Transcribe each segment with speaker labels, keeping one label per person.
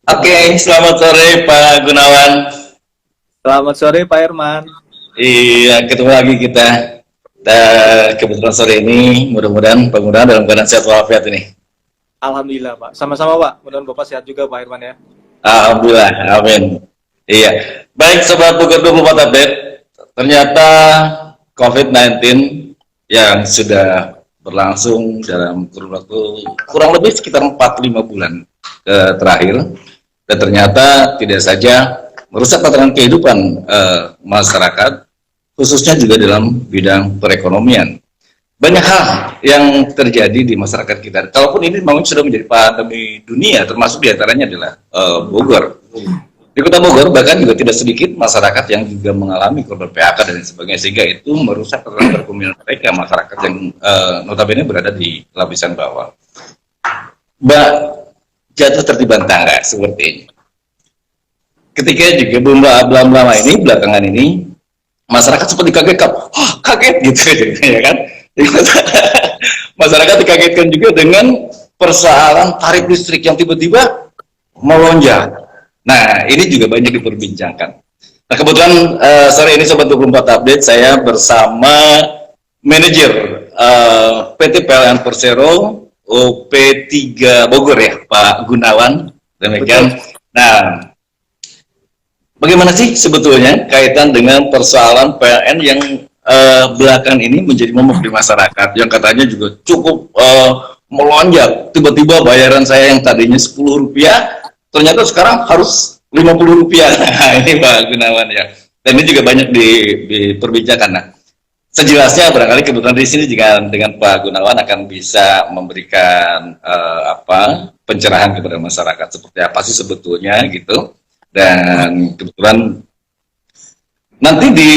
Speaker 1: Oke, selamat sore Pak Gunawan.
Speaker 2: Selamat sore Pak Herman.
Speaker 1: Iya, ketemu lagi kita. Kebetulan sore ini, mudah-mudahan Pak Gunawan dalam keadaan sehat walafiat ini.
Speaker 2: Alhamdulillah Pak. Sama-sama Pak. Mudah-mudahan Bapak sehat juga Pak Herman ya.
Speaker 1: Alhamdulillah, amin. Iya, baik Sobat Bogor 24 Update. Ternyata COVID-19 yang sudah berlangsung dalam kurun waktu kurang lebih sekitar 4-5 bulan terakhir. Dan ternyata tidak saja merusak tatanan kehidupan masyarakat, khususnya juga dalam bidang perekonomian. Banyak hal yang terjadi di masyarakat kita. Kalaupun ini memang sudah menjadi pandemi dunia, termasuk diantaranya adalah Bogor. Di Kota Bogor bahkan juga tidak sedikit masyarakat yang juga mengalami korban PHK dan sebagainya, sehingga itu merusak perekonomian mereka, masyarakat yang notabene berada di lapisan bawah. Mbak, jatuh tertiban tangga seperti ini. Ketika juga belum lama ini, belakangan ini, masyarakat seperti kaget, kaget gitu ya kan. Masyarakat dikagetkan juga dengan persoalan tarif listrik yang tiba-tiba melonjak. Nah, ini juga banyak diperbincangkan. Nah, kebetulan sore ini Sobat 24 Update, saya bersama manajer PT PLN Persero OP3 Bogor ya, Pak Gunawan. Demikian.
Speaker 2: Betul.
Speaker 1: Nah, bagaimana sih sebetulnya kaitan dengan persoalan PLN yang belakangan ini menjadi momok di masyarakat, yang katanya juga cukup melonjak. Tiba-tiba bayaran saya yang tadinya Rp10 ternyata sekarang harus Rp50. Nah, ini Pak Gunawan ya. Dan ini juga banyak diperbincangkan. Nah, sejelasnya barangkali kebetulan di sini juga dengan Pak Gunawan akan bisa memberikan pencerahan kepada masyarakat seperti apa sih sebetulnya gitu. Dan kebetulan nanti di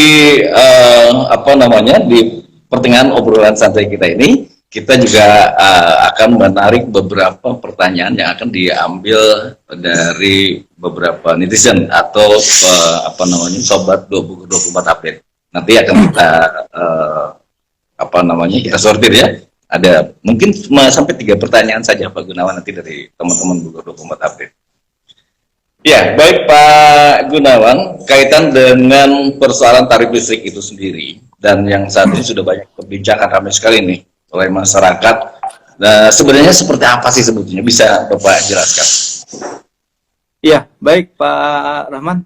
Speaker 1: di pertengahan obrolan santai kita ini, kita juga akan menarik beberapa pertanyaan yang akan diambil dari beberapa netizen atau sobat 24 update. Nanti akan kita kita sortir ya. Ada mungkin sampai 3 pertanyaan saja Pak Gunawan nanti dari teman-teman Bogor 24 update. Ya, baik Pak Gunawan, kaitan dengan persoalan tarif listrik itu sendiri, dan yang saat ini sudah banyak perbincangan ramai sekali nih oleh masyarakat. Nah, sebenarnya seperti apa sih sebetulnya? Bisa Bapak jelaskan?
Speaker 2: Iya, baik Pak Rahman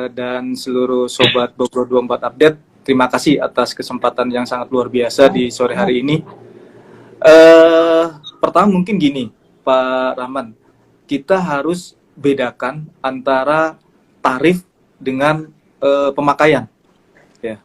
Speaker 2: dan seluruh Sobat Bogor 24 Update. Terima kasih atas kesempatan yang sangat luar biasa di sore hari ini. Pertama mungkin gini, Pak Rahman. Kita harus bedakan antara tarif dengan pemakaian. Ya.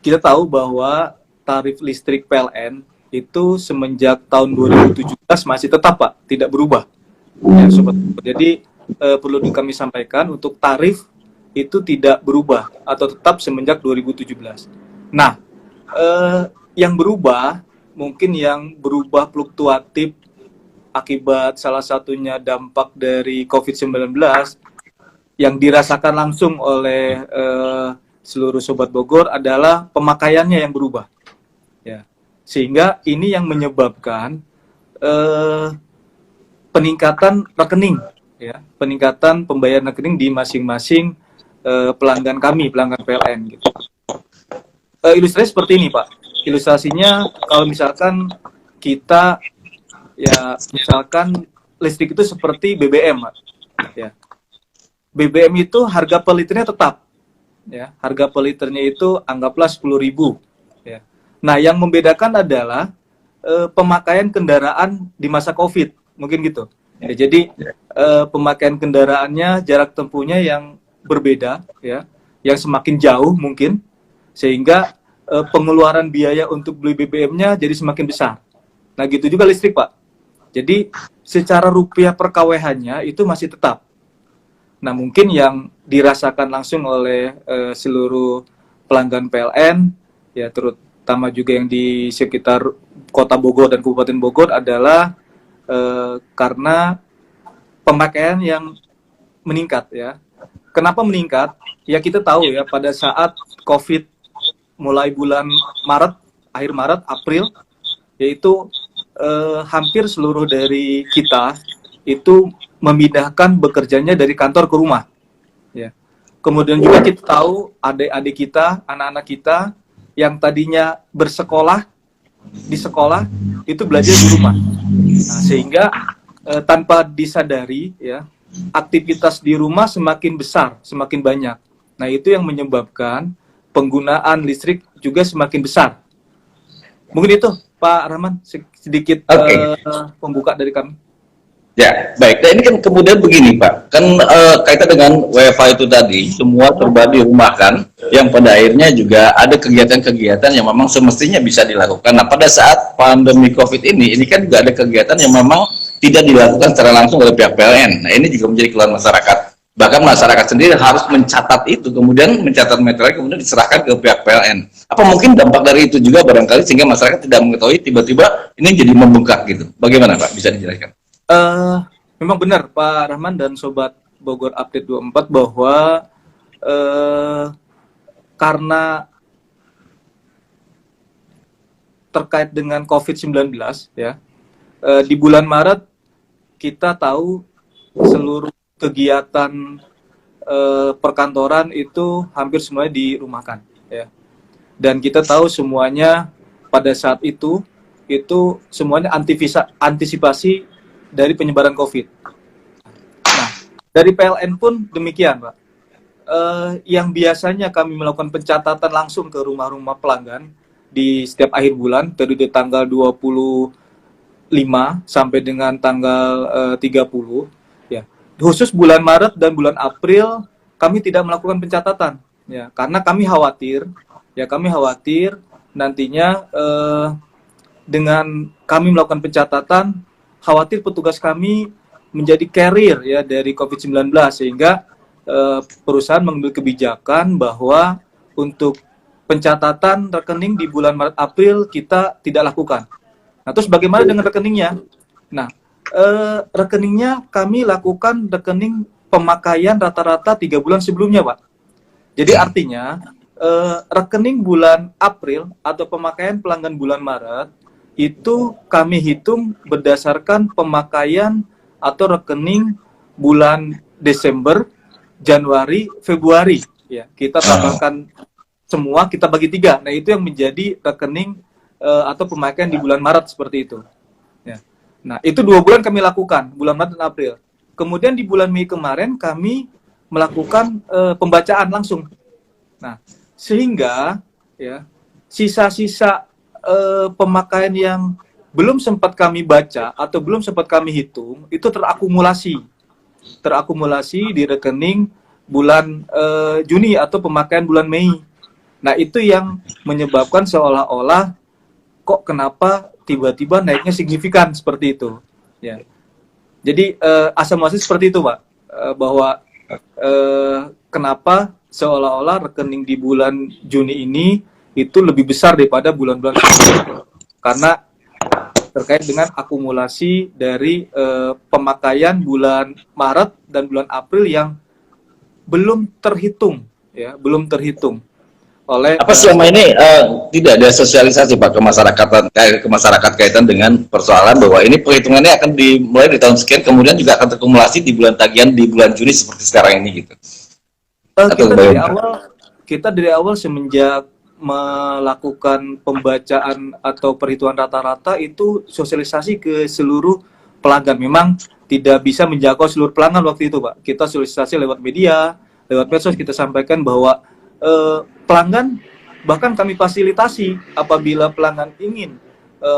Speaker 2: Kita tahu bahwa tarif listrik PLN itu semenjak tahun 2017 masih tetap Pak, tidak berubah. Ya, Sobat. Jadi perlu kami sampaikan untuk tarif itu tidak berubah atau tetap semenjak 2017. Nah, yang berubah mungkin yang berubah fluktuatif akibat salah satunya dampak dari COVID-19 yang dirasakan langsung oleh seluruh Sobat Bogor adalah pemakaiannya yang berubah. Ya. Sehingga ini yang menyebabkan peningkatan rekening, ya, peningkatan pembayaran rekening di masing-masing pelanggan kami, pelanggan PLN. Gitu. Ilustrasi seperti ini Pak. Ilustrasinya kalau misalkan kita ya misalkan listrik itu seperti BBM, Pak. Ya. BBM itu harga per liternya tetap. Ya, harga per liternya itu anggaplah 10.000. Ya. Nah, yang membedakan adalah pemakaian kendaraan di masa Covid, mungkin gitu. Ya, jadi pemakaian kendaraannya, jarak tempuhnya yang berbeda, ya, yang semakin jauh mungkin, sehingga pengeluaran biaya untuk beli BBM-nya jadi semakin besar. Nah, gitu juga listrik, Pak. Jadi secara rupiah per KWH-nya itu masih tetap. Nah, mungkin yang dirasakan langsung oleh seluruh pelanggan PLN, ya terutama juga yang di sekitar Kota Bogor dan Kabupaten Bogor adalah karena pemakaian yang meningkat, ya. Kenapa meningkat? Ya kita tahu ya pada saat COVID mulai bulan Maret, akhir Maret, April, yaitu hampir seluruh dari kita itu memindahkan bekerjanya dari kantor ke rumah. Ya. Kemudian juga kita tahu adik-adik kita, anak-anak kita yang tadinya bersekolah di sekolah itu belajar di rumah. Nah, sehingga tanpa disadari ya, aktivitas di rumah semakin besar, semakin banyak. Nah, itu yang menyebabkan penggunaan listrik juga semakin besar. Mungkin itu Pak Rahman sedikit pembuka dari kami.
Speaker 1: Ya, baik. Nah, ini kan kemudian begini, Pak. Kan kaitan dengan WFH itu tadi, semua serba di rumah kan, yang pada akhirnya juga ada kegiatan-kegiatan yang memang semestinya bisa dilakukan. Nah, pada saat pandemi COVID ini kan juga ada kegiatan yang memang tidak dilakukan secara langsung oleh pihak PLN. Nah, ini juga menjadi keluhan masyarakat. Bahkan masyarakat sendiri harus mencatat itu, kemudian mencatat material, kemudian diserahkan ke pihak PLN. Apa mungkin dampak dari itu juga barangkali sehingga masyarakat tidak mengetahui tiba-tiba ini jadi membengkak gitu. Bagaimana, Pak? Bisa dijelaskan?
Speaker 2: Memang benar Pak Rahman dan Sobat Bogor Update 24 bahwa karena terkait dengan COVID-19 ya, di bulan Maret kita tahu seluruh kegiatan perkantoran itu hampir semuanya dirumahkan ya. Dan kita tahu semuanya pada saat itu semuanya antisipasi dari penyebaran COVID. Nah, dari PLN pun demikian, Pak. Yang biasanya kami melakukan pencatatan langsung ke rumah-rumah pelanggan di setiap akhir bulan, periode tanggal 25 sampai dengan tanggal 30, ya. Khusus bulan Maret dan bulan April, kami tidak melakukan pencatatan, ya, karena kami khawatir nantinya dengan kami melakukan pencatatan, khawatir petugas kami menjadi carrier ya dari COVID-19 sehingga perusahaan mengambil kebijakan bahwa untuk pencatatan rekening di bulan Maret April kita tidak lakukan. Nah, terus bagaimana dengan rekeningnya? Nah, rekeningnya kami lakukan rekening pemakaian rata-rata 3 bulan sebelumnya, Pak. Jadi artinya rekening bulan April atau pemakaian pelanggan bulan Maret itu kami hitung berdasarkan pemakaian atau rekening bulan Desember, Januari, Februari. Ya, kita tambahkan semua, kita bagi 3. Nah, itu yang menjadi rekening atau pemakaian di bulan Maret seperti itu. Ya. Nah, itu 2 bulan kami lakukan, bulan Maret dan April. Kemudian di bulan Mei kemarin kami melakukan pembacaan langsung. Nah, sehingga ya sisa-sisa pemakaian yang belum sempat kami baca atau belum sempat kami hitung itu terakumulasi di rekening bulan Juni atau pemakaian bulan Mei. Nah, itu yang menyebabkan seolah-olah kok kenapa tiba-tiba naiknya signifikan seperti itu ya. Jadi asal muasal seperti itu, Pak, bahwa kenapa seolah-olah rekening di bulan Juni ini itu lebih besar daripada bulan-bulan sebelumnya, karena terkait dengan akumulasi dari pemakaian bulan Maret dan bulan April yang belum terhitung oleh
Speaker 1: apa selama ini tidak ada sosialisasi, Pak, ke masyarakat kaitan dengan persoalan bahwa ini perhitungannya akan dimulai di tahun sekian kemudian juga akan terkumulasi di bulan tagihan di bulan Juni seperti sekarang ini gitu.
Speaker 2: Kita dari awal semenjak melakukan pembacaan atau perhitungan rata-rata itu sosialisasi ke seluruh pelanggan. Memang tidak bisa menjangkau seluruh pelanggan waktu itu, Pak. Kita sosialisasi lewat media, lewat medsos, kita sampaikan bahwa pelanggan, bahkan kami fasilitasi apabila pelanggan ingin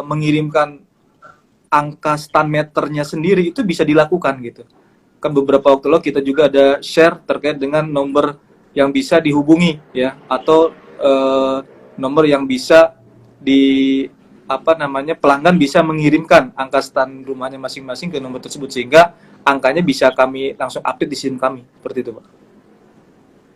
Speaker 2: mengirimkan angka stand meternya sendiri, itu bisa dilakukan gitu. Kan beberapa waktu lalu kita juga ada share terkait dengan nomor yang bisa dihubungi ya, atau nomor yang bisa pelanggan bisa mengirimkan angka stand rumahnya masing-masing ke nomor tersebut sehingga angkanya bisa kami langsung update di sistem kami seperti itu, Pak.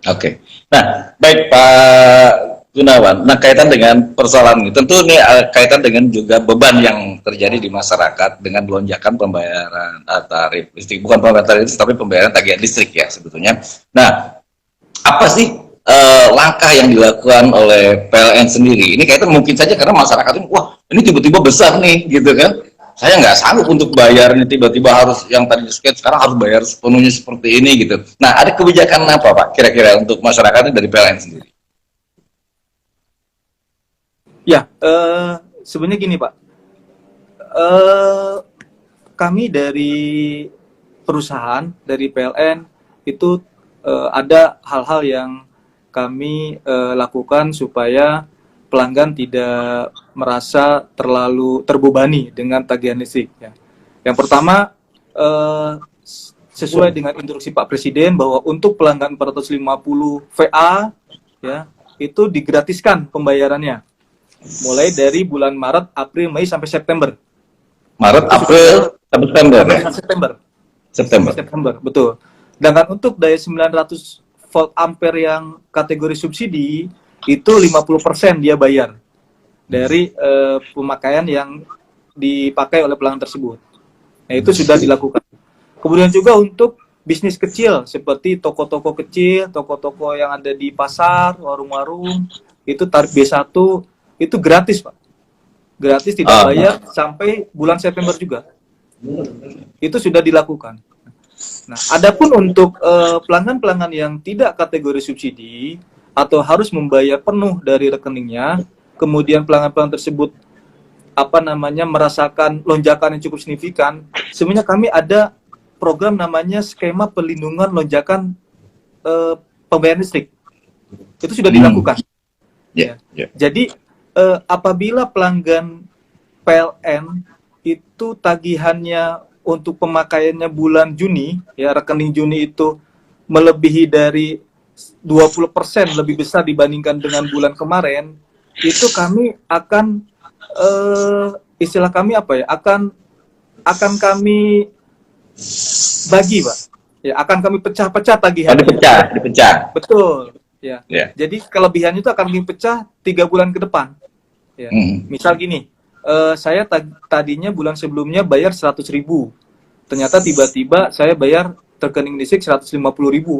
Speaker 1: Oke. Nah, baik Pak Gunawan. Nah, kaitan dengan persoalan ini, tentu ini kaitan dengan juga beban yang terjadi di masyarakat dengan lonjakan pembayaran tarif listrik, bukan pembayaran tarif listrik, tapi pembayaran tagihan listrik ya sebetulnya. Nah, apa sih langkah yang dilakukan oleh PLN sendiri? Ini kaitan mungkin saja karena masyarakat ini, wah ini tiba-tiba besar nih, gitu kan? saya nggak sanggup untuk bayar ini, tiba-tiba harus yang tadi disked sekarang harus bayar sepenuhnya seperti ini gitu. Nah, ada kebijakan apa Pak kira-kira untuk masyarakatnya dari PLN sendiri?
Speaker 2: Ya, sebenarnya gini Pak, kami dari perusahaan, dari PLN itu ada hal-hal yang kami lakukan supaya pelanggan tidak merasa terlalu terbebani dengan tagihan listrik. Ya. Yang pertama, sesuai dengan instruksi Pak Presiden bahwa untuk pelanggan 450 VA, ya, itu digratiskan pembayarannya, mulai dari bulan Maret, April, Mei sampai September.
Speaker 1: Maret, April, September.
Speaker 2: September, betul. Sedangkan untuk daya 900 volt ampere yang kategori subsidi itu 50% dia bayar dari pemakaian yang dipakai oleh pelanggan tersebut. Nah, itu sudah dilakukan. Kemudian juga untuk bisnis kecil seperti toko-toko kecil, toko-toko yang ada di pasar, warung-warung, itu tarif B1 itu gratis, Pak. Gratis, tidak bayar sampai bulan September juga. Itu sudah dilakukan. Nah, adapun untuk pelanggan-pelanggan yang tidak kategori subsidi atau harus membayar penuh dari rekeningnya, kemudian pelanggan-pelanggan tersebut merasakan lonjakan yang cukup signifikan, sebenarnya kami ada program namanya skema perlindungan lonjakan pembayaran listrik. Itu sudah dilakukan. Jadi apabila pelanggan PLN itu tagihannya untuk pemakaiannya bulan Juni, ya rekening Juni itu melebihi dari 20% lebih besar dibandingkan dengan bulan kemarin, itu kami akan istilah kami akan kami bagi, Pak. Ya, akan kami pecah-pecah tagihannya.
Speaker 1: Dipecah.
Speaker 2: Betul. Ya. Jadi kelebihan itu akan kami pecah 3 bulan ke depan. Ya. Misal gini, saya tadinya bulan sebelumnya bayar 100.000. Ternyata tiba-tiba saya bayar rekening listrik 150.000,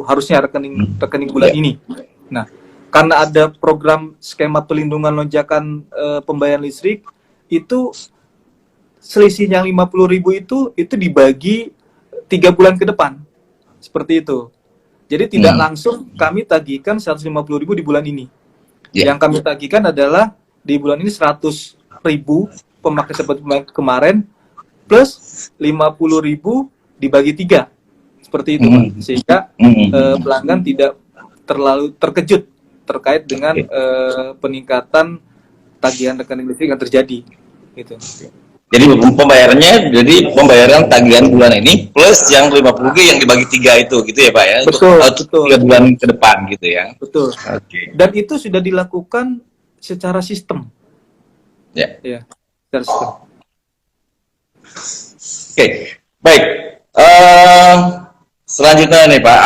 Speaker 2: harusnya rekening bulan ini. Nah, karena ada program skema pelindungan lonjakan pembayaran listrik, itu selisih yang 50.000 itu dibagi 3 bulan ke depan. Seperti itu. Jadi tidak langsung kami tagihkan 150.000 di bulan ini. Yang kami tagihkan adalah di bulan ini 100.000 pemakai seperti kemarin plus 50.000 dibagi 3. Seperti itu, Pak. Sehingga pelanggan tidak terlalu terkejut terkait dengan peningkatan tagihan rekening listrik yang terjadi. Gitu.
Speaker 1: Jadi pembayaran tagihan bulan ini plus yang 50.000 yang dibagi 3 itu, gitu ya Pak ya?
Speaker 2: Betul.
Speaker 1: 3 bulan ke depan gitu ya?
Speaker 2: Betul. Dan itu sudah dilakukan secara sistem. Ya, secara sistem. Oke,
Speaker 1: baik. Selanjutnya nih Pak,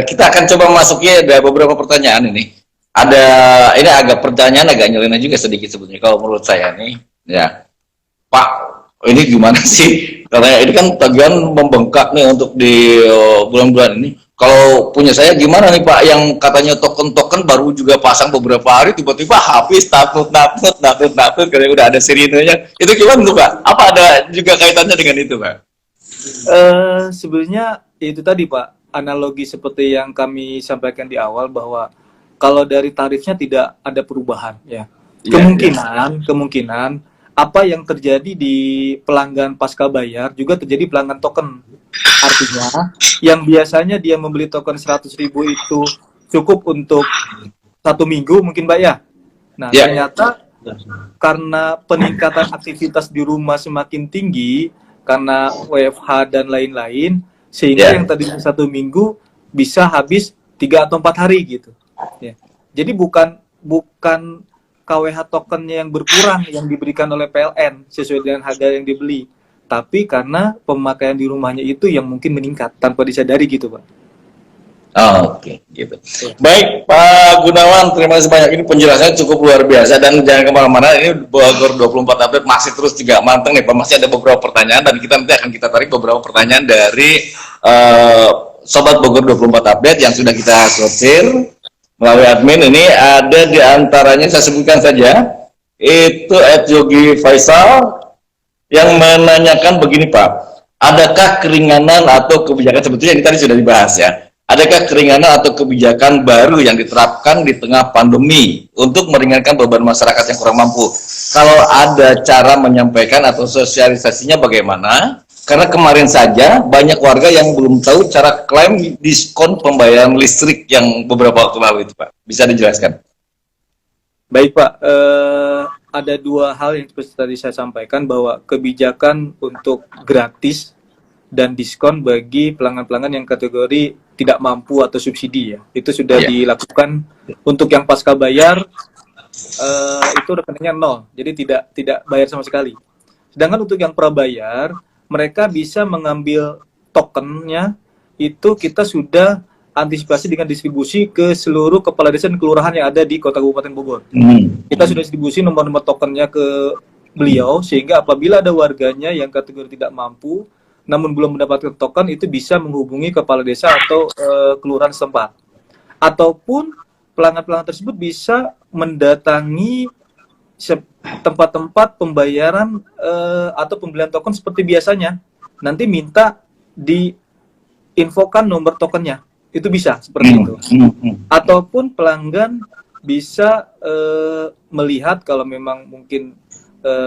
Speaker 1: kita akan coba masuknya, ada beberapa pertanyaan ini. Ini pertanyaan agak nyeleneh juga sedikit sebetulnya kalau menurut saya nih, ya. Pak, ini gimana sih? Karena ini kan tagihan membengkak nih untuk di bulan-bulan ini. Kalau punya saya gimana nih Pak, yang katanya token-token baru juga pasang beberapa hari, tiba-tiba habis, takut, karena udah ada sirinenya. Itu gimana tuh Pak? Apa ada juga kaitannya dengan itu Pak?
Speaker 2: Sebenarnya itu tadi Pak, analogi seperti yang kami sampaikan di awal bahwa kalau dari tarifnya tidak ada perubahan, ya. Kemungkinan apa yang terjadi di pelanggan pasca bayar juga terjadi pelanggan token. Artinya yang biasanya dia membeli token 100.000 itu cukup untuk 1 minggu mungkin Pak ya. Nah, ternyata karena peningkatan aktivitas di rumah semakin tinggi karena WFH dan lain-lain, sehingga yang tadi 1 minggu bisa habis 3 atau 4 hari gitu. Ya. Jadi bukan KWH tokennya yang berkurang yang diberikan oleh PLN sesuai dengan harga yang dibeli, tapi karena pemakaian di rumahnya itu yang mungkin meningkat tanpa disadari gitu Pak.
Speaker 1: Oke, gitu. Baik Pak Gunawan, terima kasih banyak, ini penjelasannya cukup luar biasa dan jangan kemana-mana, ini Bogor 24 update masih terus juga manteng nih Pak, masih ada beberapa pertanyaan dan nanti akan kita tarik beberapa pertanyaan dari Sobat Bogor 24 update yang sudah kita sortir melalui admin. Ini ada di antaranya, saya sebutkan saja, itu @Yogi Faisal, yang menanyakan begini Pak, adakah keringanan atau kebijakan sebetulnya ini tadi sudah dibahas ya, adakah keringanan atau kebijakan baru yang diterapkan di tengah pandemi untuk meringankan beban masyarakat yang kurang mampu? Kalau ada cara menyampaikan atau sosialisasinya bagaimana? Karena kemarin saja banyak warga yang belum tahu cara klaim diskon pembayaran listrik yang beberapa waktu lalu itu Pak. Bisa dijelaskan?
Speaker 2: Baik Pak, ada dua hal yang seperti tadi saya sampaikan, bahwa kebijakan untuk gratis dan diskon bagi pelanggan-pelanggan yang kategori tidak mampu atau subsidi ya, itu sudah dilakukan. Untuk yang pasca bayar itu rekeningnya nol, jadi tidak bayar sama sekali. Sedangkan untuk yang prabayar, mereka bisa mengambil tokennya, itu kita sudah antisipasi dengan distribusi ke seluruh kepala desa dan kelurahan yang ada di Kota Kabupaten Bogor. Kita sudah distribusi nomor-nomor tokennya ke beliau, sehingga apabila ada warganya yang kategori tidak mampu namun belum mendapatkan token, itu bisa menghubungi kepala desa atau kelurahan setempat. Ataupun pelanggan-pelanggan tersebut bisa mendatangi tempat-tempat pembayaran atau pembelian token seperti biasanya. Nanti minta diinfokan nomor tokennya. Itu bisa seperti itu. Ataupun pelanggan bisa melihat, kalau memang mungkin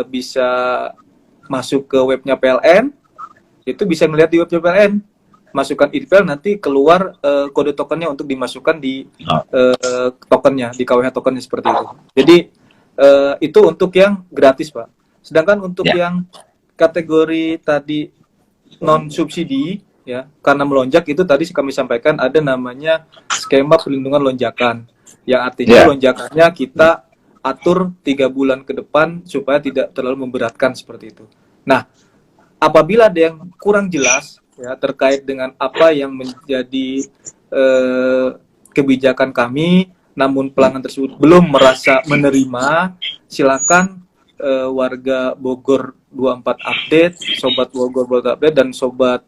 Speaker 2: bisa masuk ke webnya PLN, itu bisa melihat di webnya PLN, masukkan email, nanti keluar kode tokennya untuk dimasukkan di tokennya, di KWH tokennya, seperti itu. Jadi itu untuk yang gratis Pak. Sedangkan untuk yang kategori tadi non subsidi ya, karena melonjak, itu tadi kami sampaikan ada namanya skema perlindungan lonjakan, yang artinya lonjakannya kita atur 3 bulan ke depan supaya tidak terlalu memberatkan, seperti itu. Nah, apabila ada yang kurang jelas ya terkait dengan apa yang menjadi kebijakan kami, namun pelanggan tersebut belum merasa menerima, silakan warga Bogor 24 update, sobat Bogor 24 update, dan sobat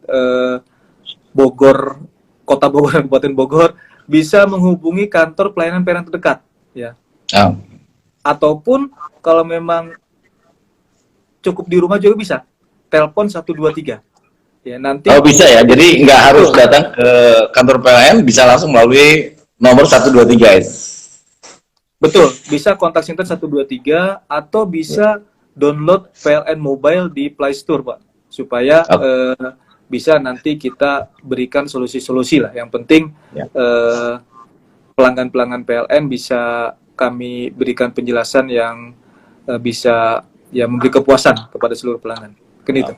Speaker 2: Bogor, Kota Bogor dan Kabupaten Bogor bisa menghubungi kantor pelayanan PLN terdekat ya. Ataupun kalau memang cukup di rumah juga bisa telepon 123 ya, nanti
Speaker 1: bisa ya, jadi nggak harus datang ke kantor PLN, bisa langsung melalui nomor 123 itu.
Speaker 2: Betul, bisa kontak center 123 atau bisa download PLN Mobile di Play Store Pak, supaya bisa nanti kita berikan solusi-solusi lah. Yang penting pelanggan-pelanggan PLN bisa kami berikan penjelasan yang bisa ya memberi kepuasan kepada seluruh pelanggan. Itu.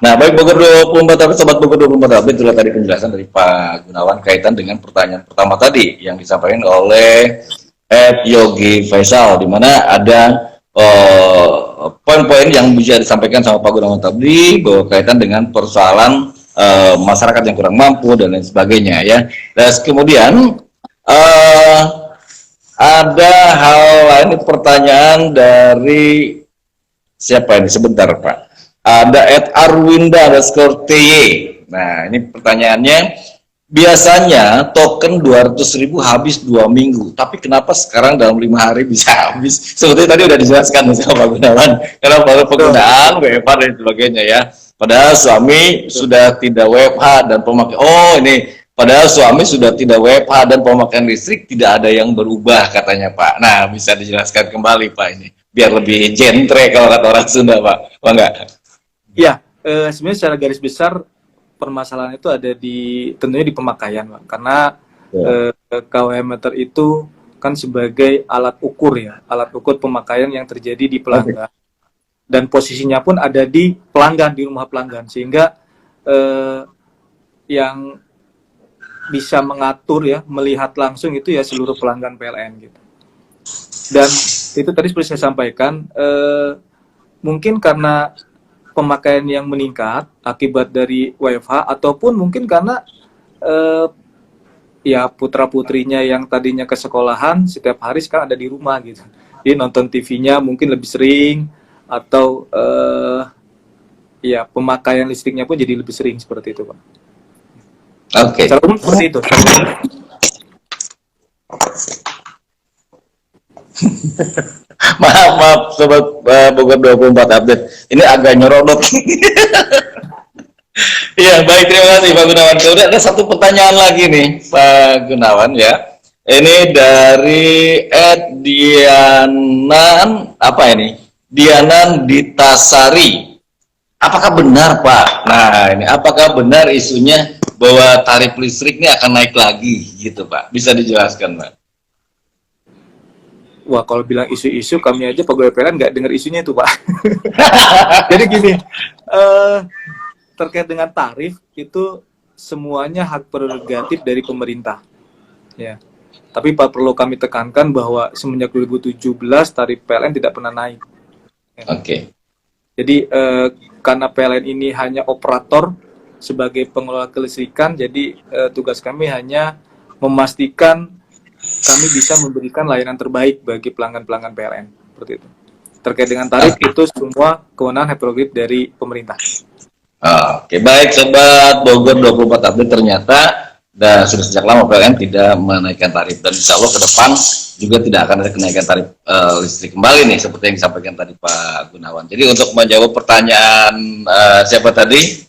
Speaker 1: Nah, baik Bogor 24 update, sobat Bogor 24 update, itulah tadi penjelasan dari Pak Gunawan kaitan dengan pertanyaan pertama tadi yang disampaikan oleh Ed Yogi Faisal, di mana ada poin-poin yang bisa disampaikan sama Pak Gunawan tadi, bahwa kaitan dengan persoalan masyarakat yang kurang mampu dan lain sebagainya ya. Dan kemudian ada hal lain, pertanyaan dari siapa ini, sebentar Pak. Ada @arwinda_ty. Nah, ini pertanyaannya, biasanya token 200.000 habis 2 minggu, tapi kenapa sekarang dalam 5 hari bisa habis? Sebetulnya tadi udah dijelaskan sama Pak Gunawan, karena baru penggunaan WFH dan sebagainya ya. Padahal suami sudah tidak WFH dan pemakaian, padahal suami sudah tidak WFH dan pemakaian listrik tidak ada yang berubah katanya Pak. Nah, bisa dijelaskan kembali Pak ini, biar lebih jentre kalau kata orang Sunda Pak, enggak?
Speaker 2: Ya, sebenarnya secara garis besar permasalahan itu ada tentunya di pemakaian Pak. Karena KWH meter itu kan sebagai alat ukur ya, alat ukur pemakaian yang terjadi di pelanggan. Dan posisinya pun ada di pelanggan, di rumah pelanggan, sehingga yang bisa mengatur ya, melihat langsung itu ya seluruh pelanggan PLN gitu. Dan itu tadi seperti saya sampaikan, mungkin karena pemakaian yang meningkat akibat dari WFH, ataupun mungkin karena ya putra-putrinya yang tadinya ke sekolahan setiap hari sekarang ada di rumah gitu. Jadi nonton TV-nya mungkin lebih sering, atau ya pemakaian listriknya pun jadi lebih sering, seperti itu Pak.
Speaker 1: Oke.
Speaker 2: Secara umum seperti itu.
Speaker 1: Maaf Maaf sobat Bogor 24 update. Ini agak nyerodot. Iya, baik, terima kasih Pak Gunawan. Kemudian ada satu pertanyaan lagi nih Pak Gunawan ya. Ini dari Dianan apa ini? Dianan Ditasari. Apakah benar Pak? Nah, ini apakah benar isunya bahwa tarif listrik ini akan naik lagi gitu Pak? Bisa dijelaskan Pak?
Speaker 2: Wah, kalau bilang isu-isu, kami aja pegawai PLN nggak dengar isunya itu, Pak. Jadi gini, terkait dengan tarif, itu semuanya hak prerogatif dari pemerintah. Ya. Tapi Pak, perlu kami tekankan bahwa semenjak 2017, tarif PLN tidak pernah naik. Ya.
Speaker 1: Oke.
Speaker 2: Jadi, karena PLN ini hanya operator sebagai pengelola kelistrikan, jadi tugas kami hanya memastikan kami bisa memberikan layanan terbaik bagi pelanggan-pelanggan PLN, seperti itu. Terkait dengan tarif, itu semua kewenangan hak prerogatif dari pemerintah.
Speaker 1: Oke, baik sobat Bogor 24 update, ternyata dan sudah sejak lama PLN tidak menaikkan tarif, dan insya Allah ke depan juga tidak akan ada kenaikan tarif listrik kembali nih, seperti yang disampaikan tadi Pak Gunawan. Jadi untuk menjawab pertanyaan siapa tadi,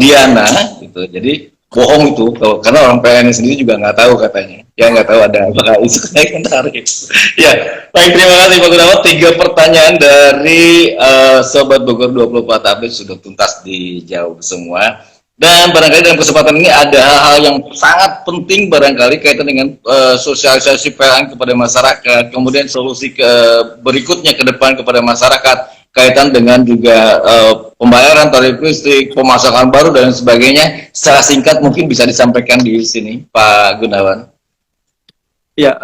Speaker 1: Diana, gitu. Jadi bohong itu, karena orang PLN sendiri juga nggak tahu katanya, ya nggak tahu ada apakah isu kenaikan tarif. Ya, baik, terima kasih Pak Gunawan. 3 pertanyaan dari sobat Bogor 24 update sudah tuntas dijawab semua. Dan barangkali dalam kesempatan ini ada hal-hal yang sangat penting barangkali kaitan dengan sosialisasi PLN kepada masyarakat, kemudian solusi berikutnya ke depan kepada masyarakat, kaitan dengan juga pembayaran tarif listrik, pemasangan baru dan sebagainya. Secara singkat mungkin bisa disampaikan di sini, Pak Gunawan.
Speaker 2: Ya,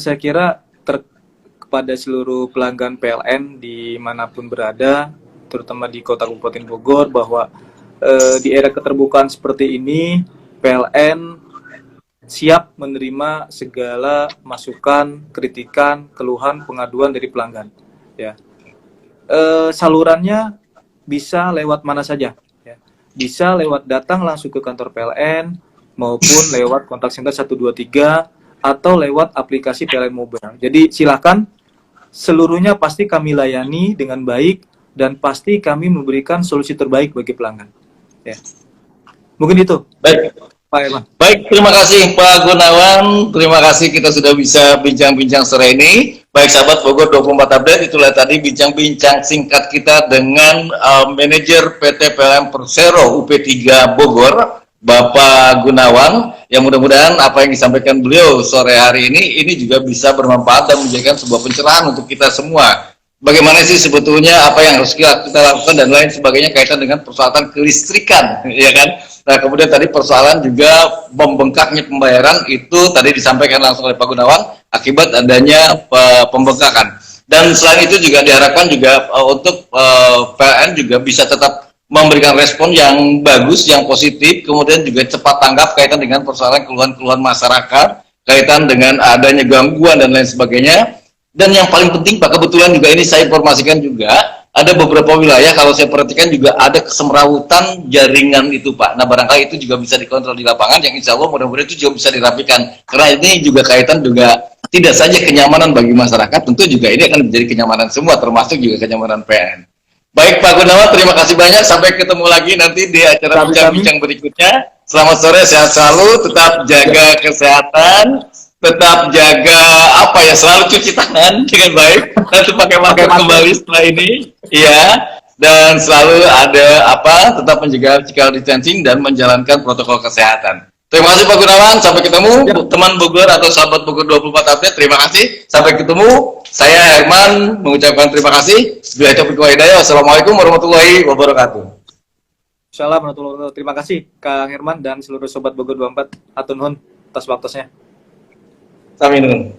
Speaker 2: saya kira kepada seluruh pelanggan PLN dimanapun berada, terutama di Kota Kabupaten Bogor, bahwa di era keterbukaan seperti ini, PLN siap menerima segala masukan, kritikan, keluhan, pengaduan dari pelanggan. Ya. Salurannya bisa lewat mana saja, ya. Bisa lewat datang langsung ke kantor PLN maupun lewat kontak center 123 atau lewat aplikasi PLN Mobile. Jadi silakan, seluruhnya pasti kami layani dengan baik dan pasti kami memberikan solusi terbaik bagi pelanggan. Ya. Mungkin itu.
Speaker 1: Baik.
Speaker 2: Pak Herman.
Speaker 1: Baik, terima kasih Pak Gunawan. Terima kasih kita sudah bisa bincang-bincang sore ini. Baik sahabat Bogor 24 update, itulah tadi bincang-bincang singkat kita dengan manajer PT PLN Persero UP3 Bogor, Bapak Gunawan. Yang mudah-mudahan apa yang disampaikan beliau sore hari ini juga bisa bermanfaat dan menjadikan sebuah pencerahan untuk kita semua. Bagaimana sih sebetulnya apa yang harus kita lakukan dan lain sebagainya kaitan dengan persoalan kelistrikan, ya kan? Nah, kemudian tadi persoalan juga membengkaknya pembayaran itu tadi disampaikan langsung oleh Pak Gunawan akibat adanya pembengkakan. Dan selain itu juga diharapkan juga untuk PLN juga bisa tetap memberikan respon yang bagus, yang positif, kemudian juga cepat tanggap kaitan dengan persoalan keluhan-keluhan masyarakat, kaitan dengan adanya gangguan dan lain sebagainya. Dan yang paling penting Pak, kebetulan juga ini saya informasikan juga, ada beberapa wilayah kalau saya perhatikan juga ada kesemrawutan jaringan itu Pak. Nah, barangkali itu juga bisa dikontrol di lapangan, yang insya Allah mudah-mudahan itu juga bisa dirapikan. Karena ini juga kaitan juga tidak saja kenyamanan bagi masyarakat, tentu juga ini akan menjadi kenyamanan semua, termasuk juga kenyamanan PLN. Baik Pak Gunawan, terima kasih banyak. Sampai ketemu lagi nanti di acara bincang-bincang berikutnya. Selamat sore, sehat selalu, tetap jaga kesehatan, tetap jaga apa ya, selalu cuci tangan dengan baik, nanti pakai masker kembali setelah ini, iya, dan selalu ada apa, tetap menjaga physical distancing dan menjalankan protokol kesehatan. Terima kasih Pak Gunawan, sampai ketemu teman Bogor atau sahabat Bogor 24 update, terima kasih, sampai ketemu. Saya Herman mengucapkan terima kasih. Bila taufiq wal hidayah, wassalamualaikum warahmatullahi wabarakatuh.
Speaker 2: Assalamualaikum warahmatullahi wabarakatuh. Terima kasih Kang Herman dan seluruh sobat Bogor 24, atur nuhun atas waktunya.
Speaker 1: Amin.